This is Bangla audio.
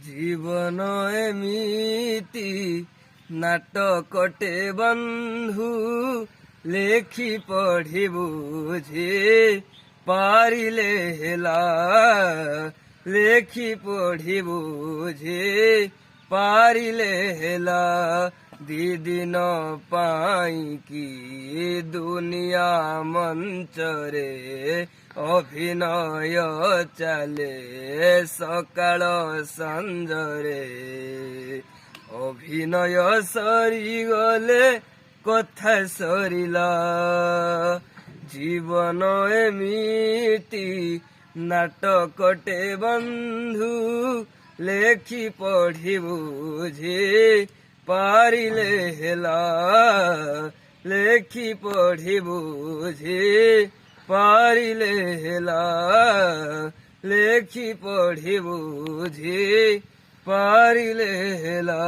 জীবন এমিতি নাটকটে বন্ধু লেখি পঢ়ি বুঝি পারিলে হেলা লেখি পঢ়ি বুঝি পারিলে হেলা দিদিন পাইকি দুনিয়া মঞ্চরে অভিনয় চালে সকাল সঞ্জরে অভিনয় সরিগলে কথা সরিলা জীবন এমিতি নাটকটে বন্ধু লেখি পঢ়ি বুঝি পারিলে হেলা লেখি পঢ়ি বুঝি পারিলে হেলা লেখি পঢ়ি বুঝি পারিলে হেলা।